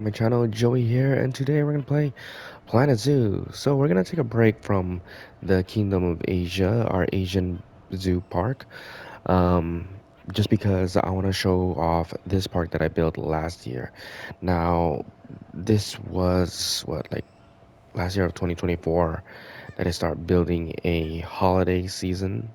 My channel, Joey here, and today we're gonna play Planet Zoo. So we're gonna take a break from the Kingdom of Asia, our Asian zoo park, um, just because I want to show off this park that I built last year. Now, this was what, like last year of 2024 that I start building a holiday season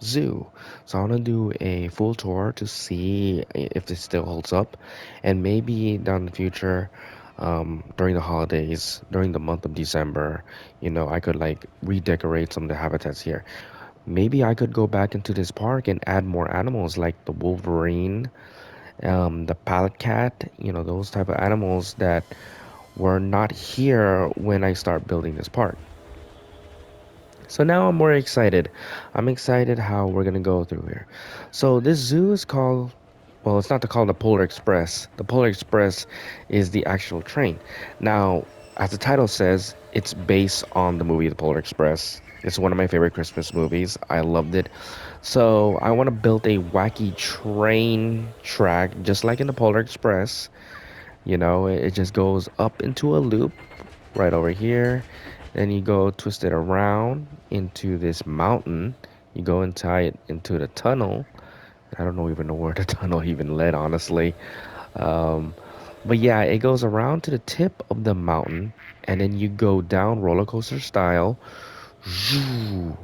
zoo. So I want to do a full tour to see if this still holds up, and maybe down the future, during the holidays, during the month of December, I could like redecorate some of the habitats here. Maybe I could go back into this park and add more animals like the wolverine, the pallet cat, those type of animals that were not here when I start building this park. So now I'm more excited. I'm excited how we're gonna go through here. So this zoo is called, well, it's not called the Polar Express. The Polar Express is the actual train. Now, as the title says, it's based on the movie The Polar Express. It's one of my favorite Christmas movies. I loved it. So I want to build a wacky train track, just like in the Polar Express. It just goes up into a loop right over here. Then you go twist it around into this mountain. You go and tie it into the tunnel. I don't know even know where the tunnel even led, honestly. Um, but yeah, it goes around to the tip of the mountain, and then you go down roller coaster style, zoo,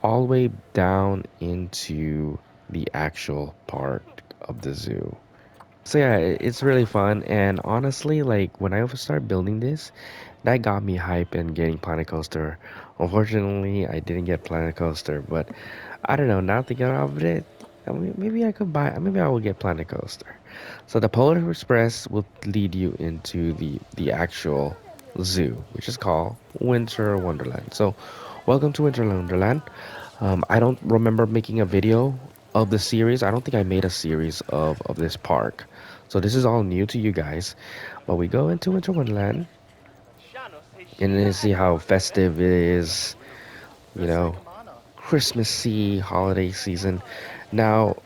all the way down into the actual part of the zoo. So yeah, it's really fun, and honestly, like when I started building this, that got me hype and getting Planet Coaster. Unfortunately, I didn't get Planet Coaster, but I don't know. Now thinking of it, I mean, maybe I could buy. Maybe I will get Planet Coaster. So the Polar Express will lead you into the actual zoo, which is called Winter Wonderland. So, welcome to Winter Wonderland. I don't remember making a video of the series. I don't think I made a series of this park. So this is all new to you guys. But we go into Winter Wonderland and then see how festive it is, you know, Christmassy holiday season. Now,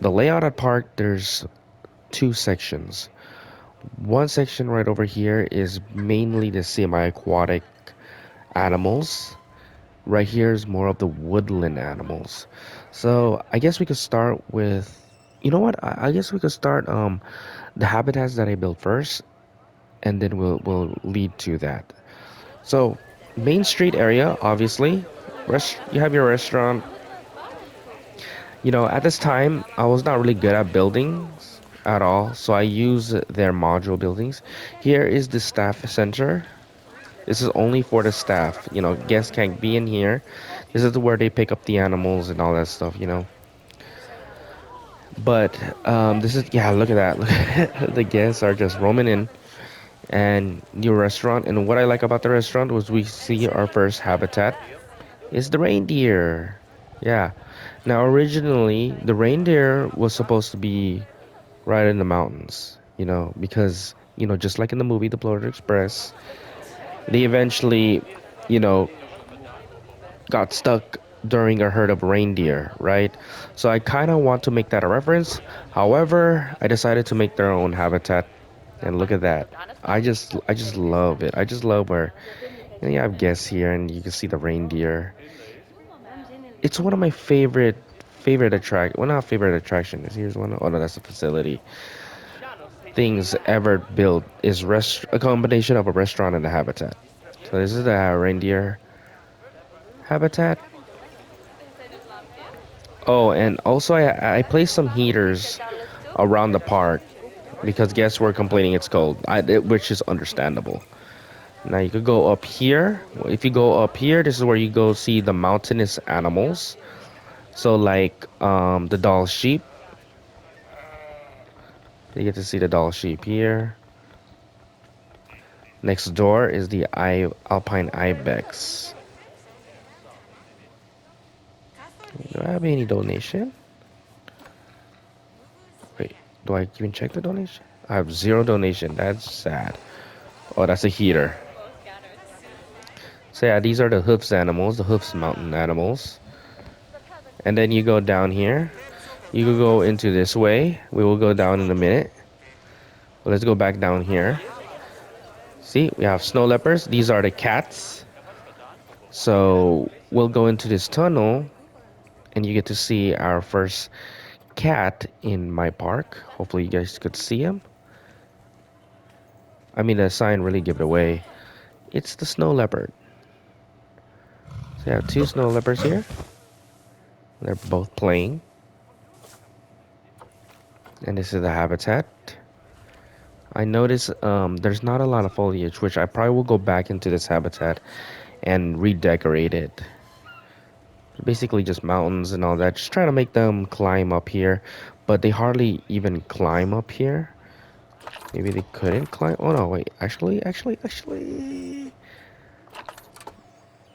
the layout at park, there's two sections. One section right over here is mainly the semi-aquatic animals. Right here is more of the woodland animals. So I guess we could start with, you know what? I guess we could start the habitats that I built first, and then we'll lead to that. So Main Street area, obviously. You have your restaurant. At this time, I was not really good at buildings at all, so I use their module buildings. Here is the staff center. This is only for the staff. Guests can't be in here. This is where they pick up the animals and all that stuff. But this is, yeah, look at that. Look at the guests are just roaming in and new restaurant. And what I like about the restaurant was we see our first habitat is the reindeer. Yeah. Now originally the reindeer was supposed to be right in the mountains, because just like in the movie The Polar Express, they eventually, you know, got stuck during a herd of reindeer, right? So I kind of want to make that a reference. However, I decided to make their own habitat, and look at that. I just love it. I just love where you have guests here, and you can see the reindeer. It's one of my favorite attract. Well, not favorite attractions. Here's one. Oh no, that's a facility. Things ever built is a combination of a restaurant and a habitat. So this is the reindeer habitat. Oh, and also I placed some heaters around the park because guests were complaining it's cold, which is understandable. Now you could go up here. If you go up here, this is where you go see the mountainous animals. So like the doll sheep. You get to see the doll sheep here. Next door is the alpine ibex. Do I have any donation? Wait, do I even check the donation? I have zero donation. That's sad. Oh, that's a heater. So yeah, these are the hoofs animals, the hoofs mountain animals. And then you go down here. You could go into this way. We will go down in a minute. But let's go back down here. See, we have snow leopards. These are the cats. So we'll go into this tunnel and you get to see our first cat in my park. Hopefully you guys could see him. I mean, the sign really give it away. It's the snow leopard. So we have two snow leopards here. They're both playing. And this is the habitat. I notice there's not a lot of foliage, which I probably will go back into this habitat and redecorate it. Basically just mountains and all that. Just trying to make them climb up here. But they hardly even climb up here. Maybe they couldn't climb. Oh no, wait. Actually. Let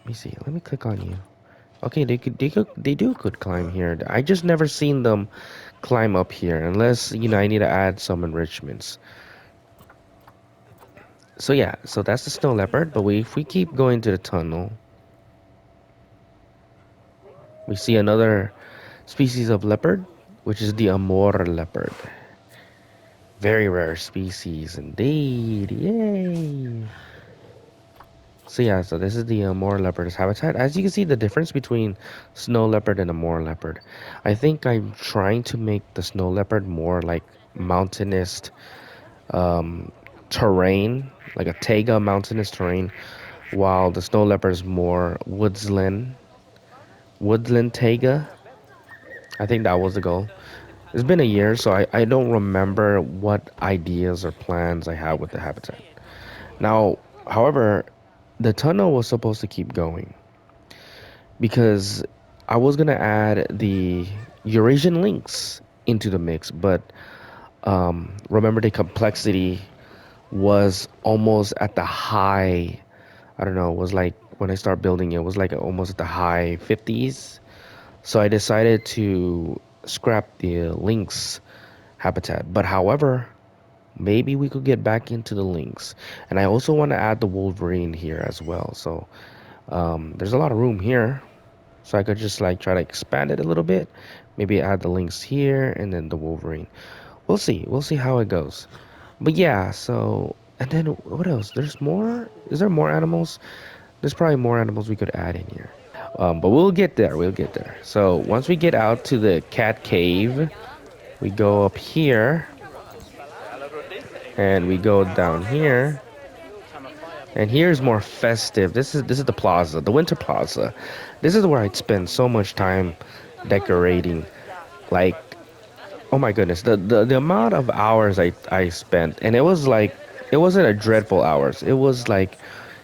me see. Let me click on you. Okay, they do could climb here. I just never seen them climb up here unless, I need to add some enrichments. So yeah, so that's the snow leopard, but if we keep going to the tunnel, we see another species of leopard, which is the Amur leopard. Very rare species indeed. Yay! So yeah, so this is the Amur leopard's habitat. As you can see, the difference between snow leopard and Amur leopard. I think I'm trying to make the snow leopard more like mountainous um, terrain, like a taiga mountainous terrain, while the snow leopard is more woodland taiga. I think that was the goal. It's been a year, so I don't remember what ideas or plans I had with the habitat. Now, however, the tunnel was supposed to keep going because I was gonna add the Eurasian lynx into the mix, but remember the complexity was almost at the high. I don't know. It was like when I start building it was like almost at the high 50s. So I decided to scrap the lynx habitat. But however, maybe we could get back into the lynx. And I also want to add the wolverine here as well. So there's a lot of room here. So I could just like try to expand it a little bit. Maybe add the lynx here and then the wolverine. We'll see. We'll see how it goes. But yeah, so and then what else? There's more? Is there more animals? There's probably more animals we could add in here. But we'll get there. We'll get there. So once we get out to the cat cave, we go up here and we go down here. And here's more festive. This is the plaza, the winter plaza. This is where I'd spend so much time decorating. Like, oh my goodness, the amount of hours I spent, and it was like it wasn't a dreadful hours. It was like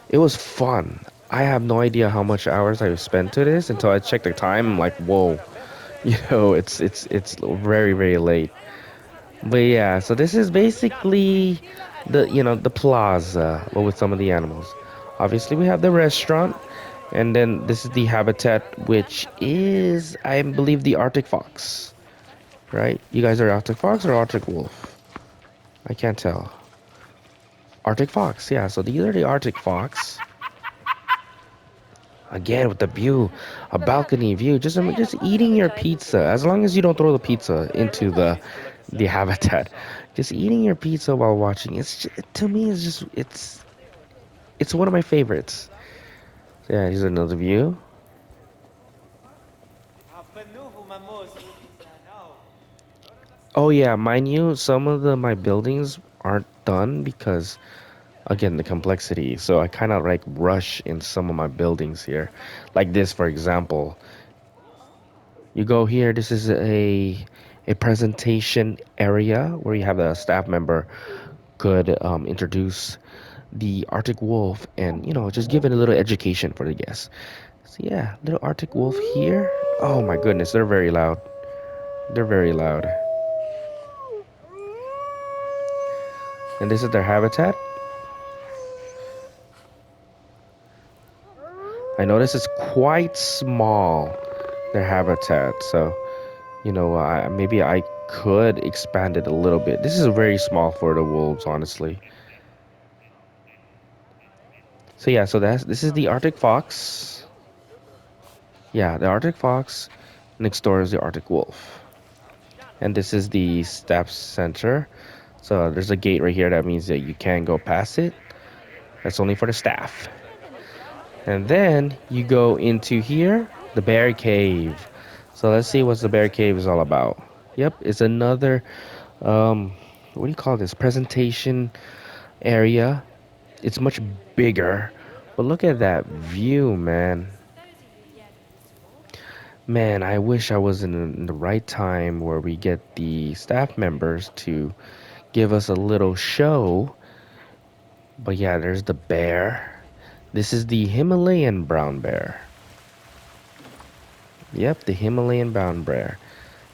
it was fun. I have no idea how much hours I spent to this until I checked the time. I'm like, whoa, it's very very late. But yeah, so this is basically the plaza, but with some of the animals. Obviously, we have the restaurant, and then this is the habitat, which is, I believe, the Arctic fox, right? You guys are Arctic fox or Arctic wolf? I can't tell. Arctic fox, yeah. So these are the Arctic fox. Again, with the view, a balcony view, just eating your pizza. As long as you don't throw the pizza into the habitat, just eating your pizza while watching. To me, it's one of my favorites. So yeah, here's another view. Oh yeah, mind you, some of my buildings aren't done because again the complexity. So I kind of like rush in some of my buildings here, like this for example. You go here. This is a presentation area where you have a staff member could introduce the Arctic wolf and just give it a little education for the guests. So yeah, little Arctic wolf here. Oh my goodness, they're very loud. They're very loud. And this is their habitat. I notice it's quite small, their habitat. So maybe I could expand it a little bit. This is very small for the wolves, honestly. So yeah, so this is the Arctic fox. Yeah, the Arctic fox. Next door is the Arctic wolf. And this is the staff center. So there's a gate right here that means that you can't go past it. That's only for the staff. And then you go into here, the bear cave. So let's see what the bear cave is all about. Yep, it's another um, what do you call this? Presentation area. It's much bigger, but look at that view, man. Man, I wish I was in the right time where we get the staff members to give us a little show. But yeah, there's the bear. This is the Himalayan brown bear. Yep, the Himalayan brown bear.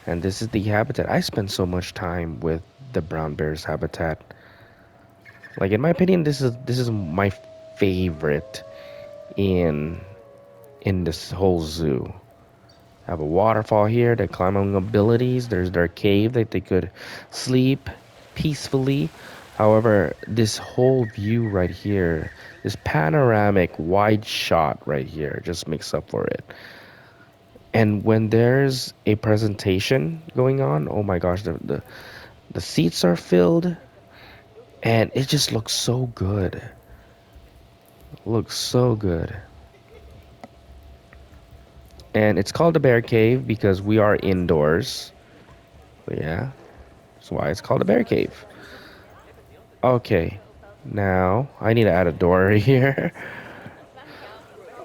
And this is the habitat. I spend so much time with the brown bear's habitat. Like in my opinion, this is my favorite in this whole zoo. Have a waterfall here, the climbing abilities. There's their cave that they could sleep peacefully. However, this whole view right here, this panoramic wide shot right here, just makes up for it. And when there's a presentation going on, oh my gosh, the seats are filled, and it just looks so good. Looks so good. And it's called the Bear Cave because we are indoors. So yeah, that's why it's called the Bear Cave. Okay, now I need to add a door here.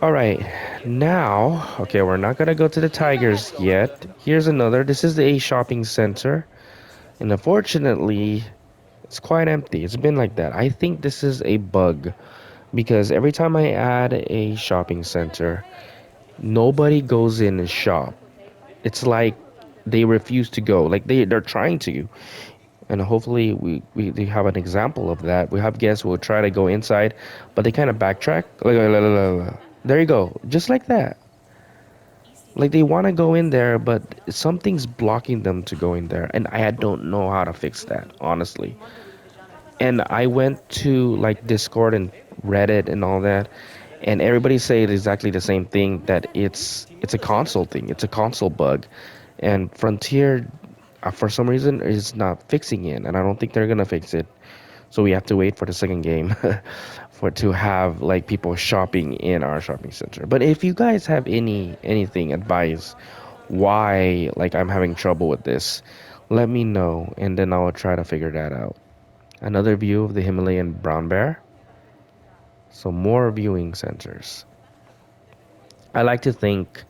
All right, now, okay, we're not gonna go to the tigers yet. Here's another. This is the A shopping center, and unfortunately, it's quite empty. It's been like that. I think this is a bug because every time I add a shopping center, nobody goes in and shop. It's like they refuse to go. Like they're trying to. And hopefully we have an example of that. We have guests who will try to go inside, but they kind of backtrack. There you go. Just like that. Like they want to go in there, but something's blocking them to go in there. And I don't know how to fix that, honestly. And I went to like Discord and Reddit and all that, and everybody said exactly the same thing, that it's a console thing, it's a console bug, and Frontier for some reason is not fixing it, and I don't think they're gonna fix it. So we have to wait for the second game for to have like people shopping in our shopping center. But if you guys have anything advice why like I'm having trouble with this, let me know, and then I'll try to figure that out. Another view of the Himalayan brown bear. So more viewing centers. I like to think,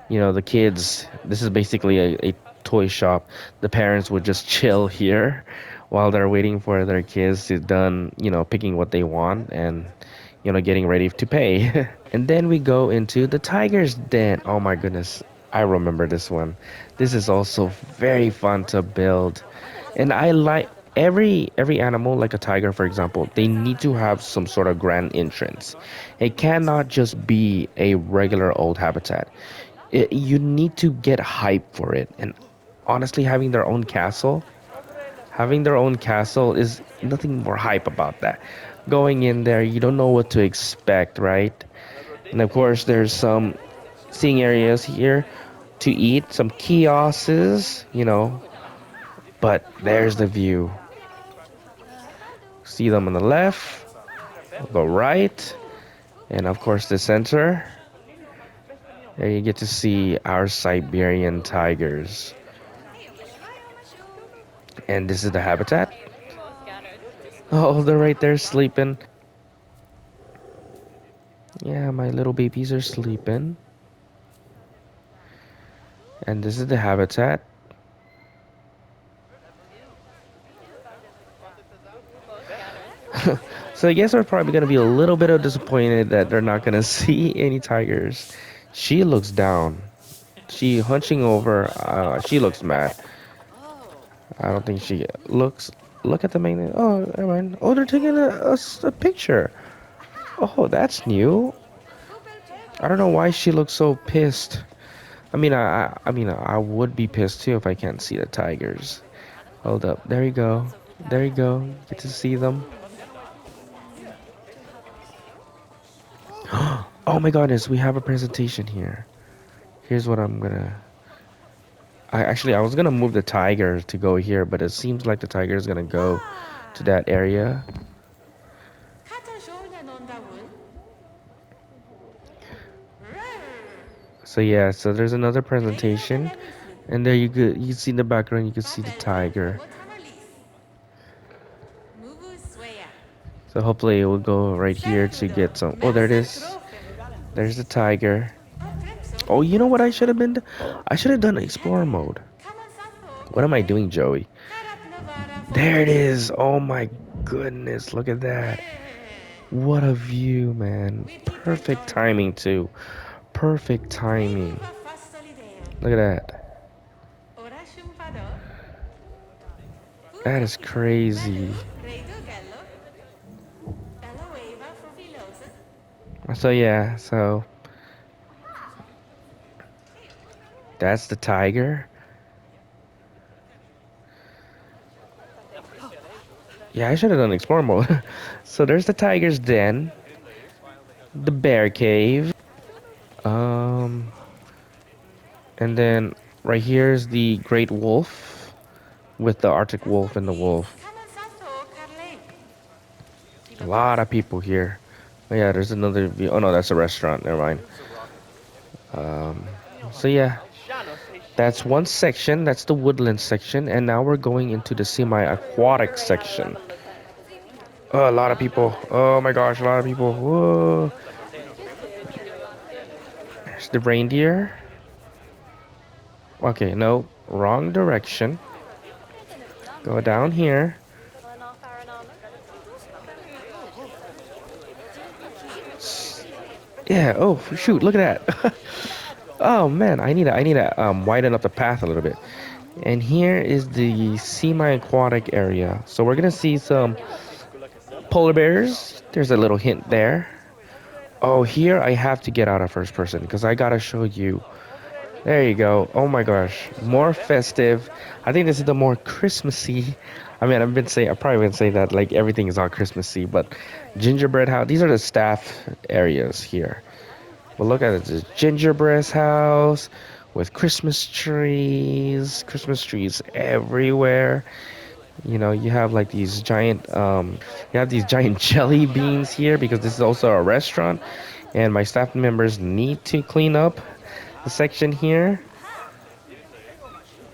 the kids, this is basically a toy shop. The parents would just chill here while they're waiting for their kids to done, picking what they want and, getting ready to pay. And then we go into the tiger's den. Oh my goodness. I remember this one. This is also very fun to build. And I like every animal, like a tiger for example, they need to have some sort of grand entrance. It cannot just be a regular old habitat. You need to get hype for it. And honestly, having their own castle is nothing more hype about that. Going in there, you don't know what to expect, right? And of course, there's some seeing areas here to eat, some kiosks, but there's the view. See them on the left, the right, and of course the center. There you get to see our Siberian tigers. And this is the habitat. Oh, they're right there sleeping. Yeah, my little babies are sleeping. And this is the habitat. So I guess we're probably gonna be a little bit of disappointed that they're not gonna see any tigers. She looks down. She hunching over. She looks mad. I don't think she looks. Look at the magnet. Oh, never mind. Oh, they're taking a picture. Oh, that's new. I don't know why she looks so pissed. I would be pissed too if I can't see the tigers. Hold up. There you go. There you go. Get to see them. Oh my goodness, we have a presentation here. Here's what I'm gonna. I was gonna move the tiger to go here, but it seems like the tiger is gonna go to that area. So yeah, so there's another presentation, and there you see in the background you can see the tiger. So hopefully it will go right here to get some. Oh, there it is. There's the tiger. Oh, you know what I should have been? I should have done explorer mode. What am I doing, Joey? There it is. Oh my goodness, look at that. What a view, man. Perfect timing too. Perfect timing. Look at that. That is crazy. So yeah, so that's the tiger. Yeah, I should have done explore mode. So there's the tiger's den, the bear cave, um, and then right here's the great wolf with the Arctic wolf and the wolf. A lot of people here. Oh yeah, there's another view. Oh no, that's a restaurant. Never mind. Um, so yeah, that's one section. That's the woodland section, and now we're going into the semi-aquatic section. Oh, a lot of people. Oh my gosh, a lot of people. Whoa. There's the reindeer. Okay, no, wrong direction. Go down here. Yeah. Oh shoot! Look at that. Oh man, I need to widen up the path a little bit. And here is the semi-aquatic area. So we're gonna see some polar bears. There's a little hint there. Oh, here I have to get out of first person because I gotta show you. There you go. Oh my gosh, more festive. I think this is the more Christmassy. I mean, I probably been saying that like everything is all Christmassy, but gingerbread house. These are the staff areas here. But look at it, this gingerbread house with Christmas trees everywhere. You know, you have these giant jelly beans here because this is also a restaurant, and my staff members need to clean up the section here.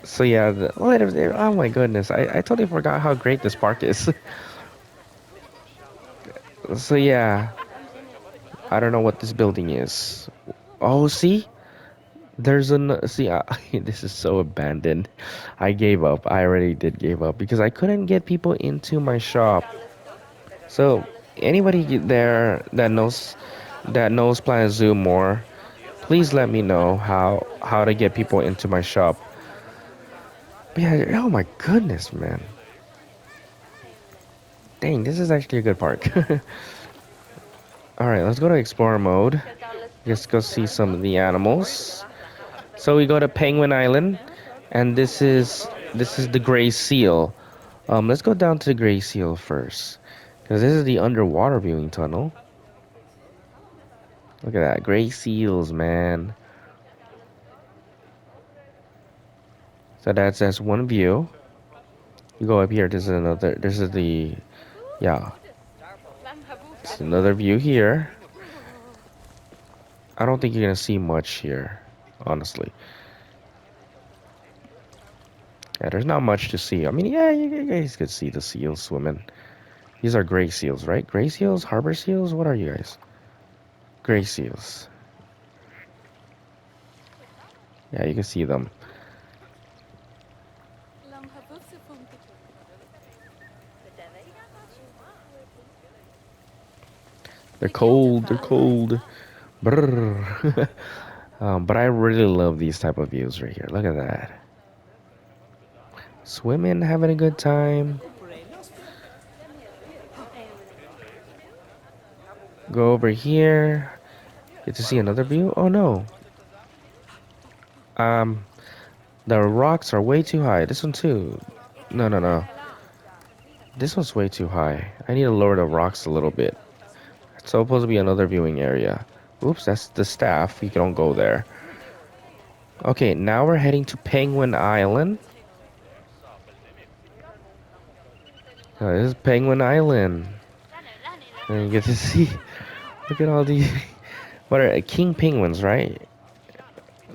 So yeah, oh my goodness, I totally forgot how great this park is. So yeah, I don't know what this building is. Oh, see? This is so abandoned. I gave up. I already did give up because I couldn't get people into my shop. So anybody there that knows Planet Zoo more, please let me know how to get people into my shop. But yeah, oh my goodness, man. Dang, this is actually a good park. All right, let's go to explore mode. Let's go see some of the animals. So we go to Penguin Island, and this is the gray seal. Let's go down to the gray seal first, because this is the underwater viewing tunnel. Look at that, gray seals, man. So that's one view. You go up here. This is another. This is the yeah. It's another view here. I don't think you're gonna see much here, honestly. Yeah, there's not much to see. I mean, yeah, you guys could see the seals swimming. These are gray seals, right? Gray seals, harbor seals. What are you guys? Gray seals. Yeah, you can see them. They're cold. They're cold. Brrr. But I really love these type of views right here. Look at that. Swimming, having a good time. Go over here. Get to see another view. Oh no. Um, the rocks are way too high. This one too. No, no, no. This one's way too high. I need to lower the rocks a little bit. It's supposed to be another viewing area. Oops, that's the staff. You don't go there. Okay, now we're heading to Penguin Island. This is Penguin Island. And you get to see, look at all these, what are king penguins, right?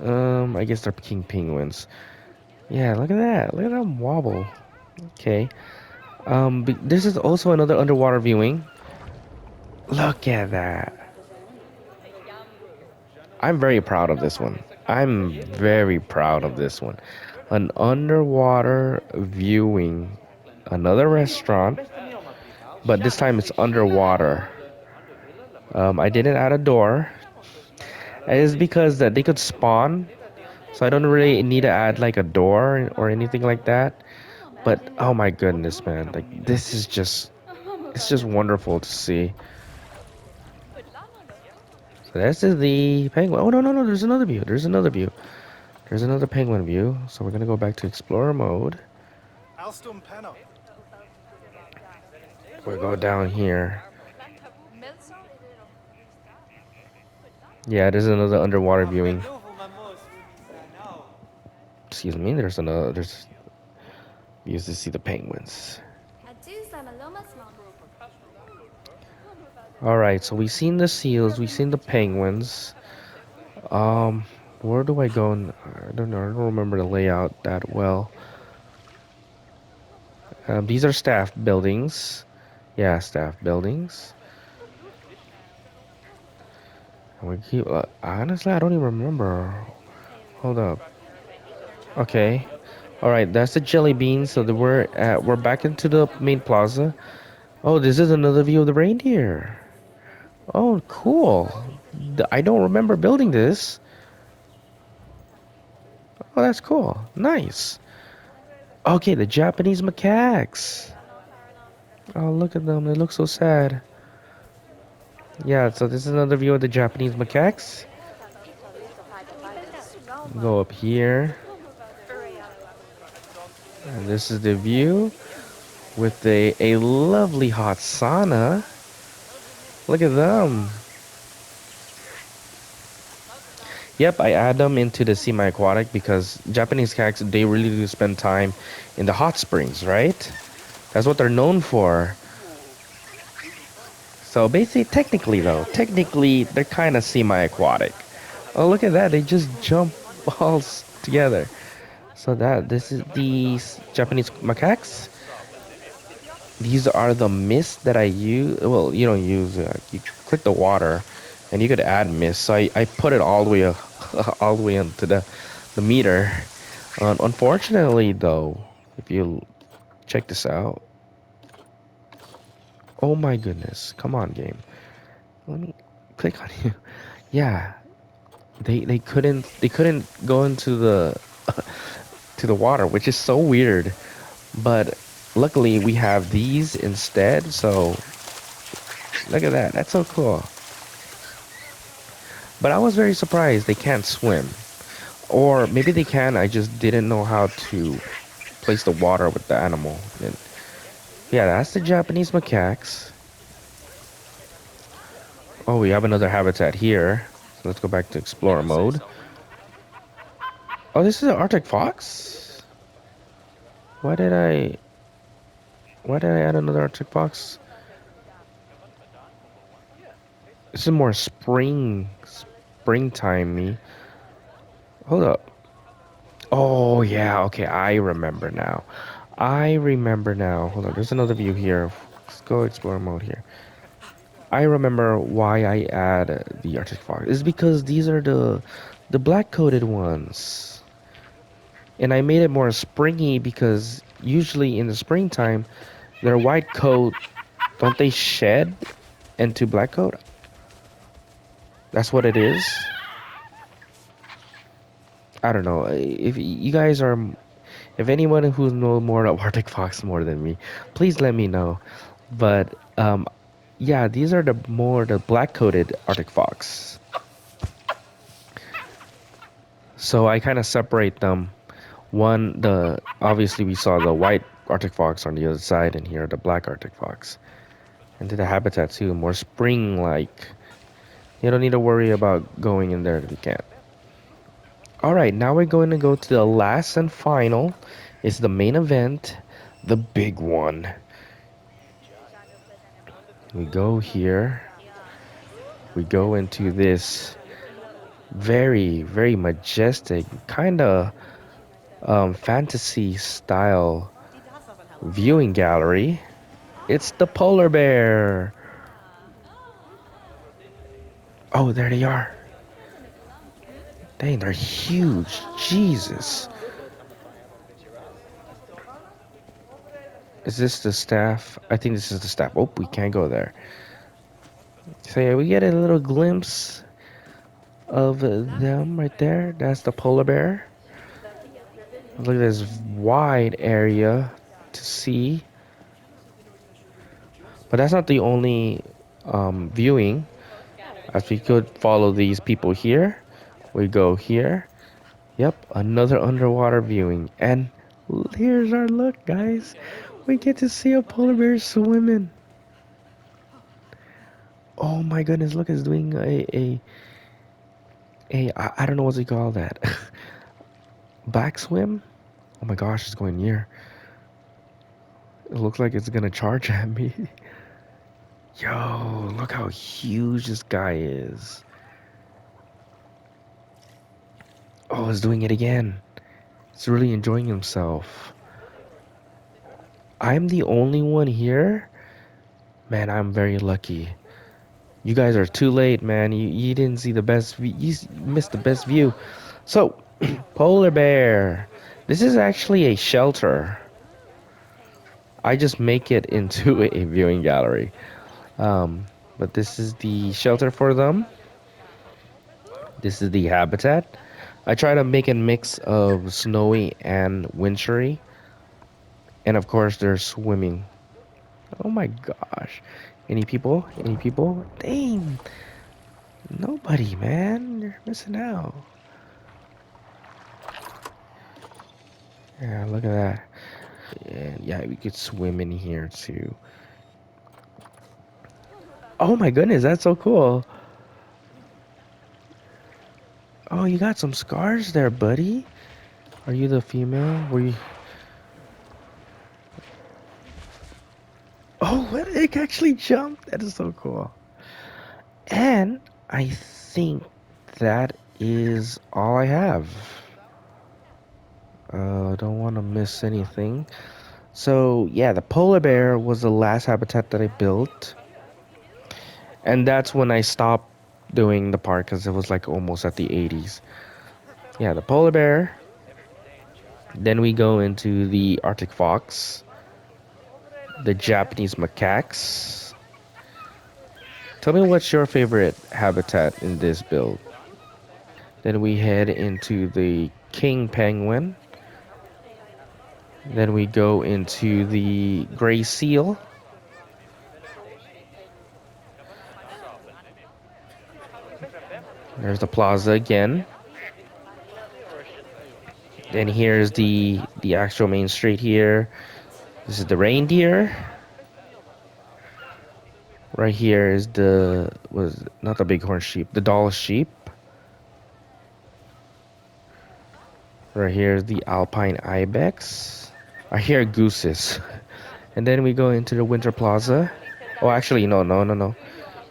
I guess they're king penguins. Yeah, look at that. Look at them wobble. Okay. This is also another underwater viewing. Look at that. I'm very proud of this one. I'm very proud of this one. An underwater viewing, another restaurant, but this time it's underwater. I didn't add a door. It's because that they could spawn, so I don't really need to add like a door or anything like that. But oh my goodness, man, like this is just it's just wonderful to see. So this is the penguin. Oh no no no! There's another view. There's another view. There's another penguin view. So we're gonna go back to explorer mode. We'll go down here. Yeah, there's another underwater viewing. Excuse me. There's views to see the penguins. All right. So we've seen the seals. We've seen the penguins. Um, where do I go? I don't know. I don't remember the layout that well. These are staff buildings. Yeah, staff buildings. And we keep. Honestly, I don't even remember. Hold up. Okay. All right. That's the jelly beans. So we're back into the main plaza. Oh, this is another view of the reindeer. Oh, cool. I don't remember building this. Oh, that's cool. Nice. Okay, the Japanese macaques. Oh, look at them. They look so sad. Yeah, so this is another view of the Japanese macaques. Go up here. And this is the view with a lovely hot sauna. Look at them. Yep, I add them into the semi-aquatic because Japanese cats, they really do spend time in the hot springs, right? That's what they're known for. So basically, technically, they're kind of semi-aquatic. Oh, look at that. They just jump all together. So this is the Japanese macaques. These are the mists that I use. Well, you don't use. You click the water, and you could add mist. So I put it all the way all the way into the meter. Unfortunately, though, if you check this out, oh my goodness, come on, game. Let me click on you. Yeah, they couldn't go into the to the water, which is so weird. But luckily we have these instead. So look at that. That's so cool. But I was very surprised they can't swim. Or maybe they can, I just didn't know how to place the water with the animal. And yeah, that's the Japanese macaques. Oh, we have another habitat here. So let's go back to explorer mode. Oh, this is an Arctic fox? Why did I add another Arctic fox? This is more springtimey. Hold up. Oh yeah, okay, I remember now. I remember now. Hold on, there's another view here. Let's go explore mode here. I remember why I add the Arctic fox. It's because these are the black coated ones. And I made it more springy because usually in the springtime their white coat, don't they shed into black coat? That's what it is. I don't know. If you guys are, if anyone who knows more about Arctic fox more than me, please let me know. But yeah, these are the black coated Arctic fox. So I kind of separate them. Obviously we saw the white Arctic fox on the other side, and here the black Arctic fox. And to the habitat too, more spring-like. You don't need to worry about going in there if you can't. Alright, now we're going to go to the last and final. It's the main event, the big one. We go here. We go into this very, very majestic, kind of fantasy style viewing gallery. It's the polar bear. Oh, there they are. Dang, they're huge. Jesus. Is this the staff? I think this is the staff. Oh, we can't go there. So yeah, we get a little glimpse of them right there. That's the polar bear. Look at this wide area to see. But that's not the only viewing. As we could follow these people here, we go here. Yep, another underwater viewing. And here's our look, guys. We get to see a polar bear swimming. Oh my goodness, look, it's doing I don't know what you call that. Back swim? Oh my gosh, it's going near. It looks like it's gonna charge at me. Yo, look how huge this guy is. Oh, it's doing it again. It's really enjoying himself. I'm the only one here? Man, I'm very lucky. You guys are too late, man. You didn't see the best view. You missed the best view. So, polar bear. This is actually a shelter. I just make it into a viewing gallery. But this is the shelter for them. This is the habitat. I try to make a mix of snowy and wintry. And of course, they're swimming. Oh my gosh. Any people? Any people? Dang. Nobody, man. You're missing out. Yeah, look at that. And yeah, we could swim in here too. Oh my goodness, that's so cool. Oh, you got some scars there, buddy. Are you the female? Were you? Oh, what? It actually jumped. That is so cool. And I think that is all I have. Don't want to miss anything. So yeah, the polar bear was the last habitat that I built, and that's when I stopped doing the park because it was like almost at the 80s. Yeah, the polar bear. Then we go into the Arctic fox, the Japanese macaques. Tell me what's your favorite habitat in this build. Then we head into the king penguin. Then we go into the gray seal. There's the plaza again. Then here's the actual main street here. This is the reindeer. Right here is the was not the bighorn sheep, the doll sheep. Right here is the alpine ibex. I hear gooses. And then we go into the winter plaza. Oh, actually, no.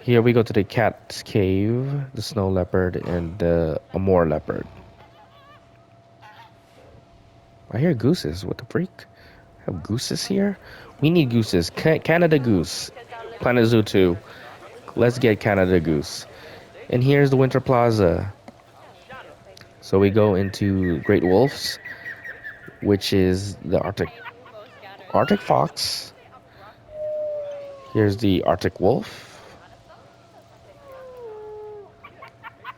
Here we go to the cat's cave, the snow leopard, and the Amur leopard. I hear gooses. What the freak? Have gooses here? We need gooses. Canada Goose. Planet Zoo 2. Let's get Canada Goose. And here's the Winter Plaza. So we go into Great Wolves, which is the Arctic fox. Here's the Arctic wolf.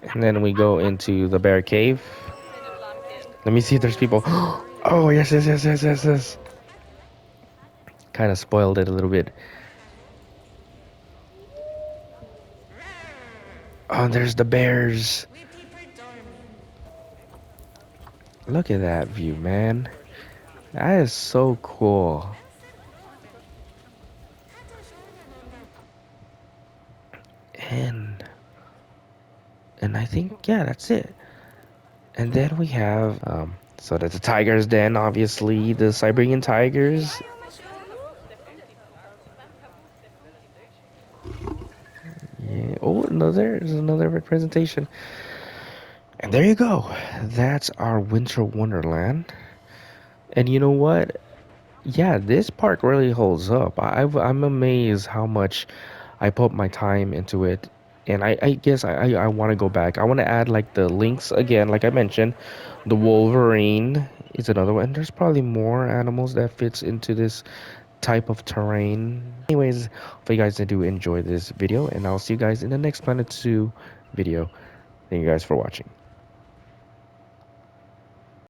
And then we go into the bear cave. Let me see if there's people. Oh, yes. Kind of spoiled it a little bit. Oh, there's the bears. Look at that view, man. That is so cool. And I think, yeah, that's it. And then we have, so that's the tiger's den, obviously, the Siberian tigers. Oh, there's another representation. And there you go. That's our Winter Wonderland. And you know what? Yeah, this park really holds up. I'm amazed how much I put my time into it. And I guess I want to go back. I want to add like the links again, like I mentioned. The Wolverine is another one. And there's probably more animals that fits into this type of terrain. Anyways, hope you guys do enjoy this video, and I'll see you guys in the next Planet Zoo video. Thank you guys for watching.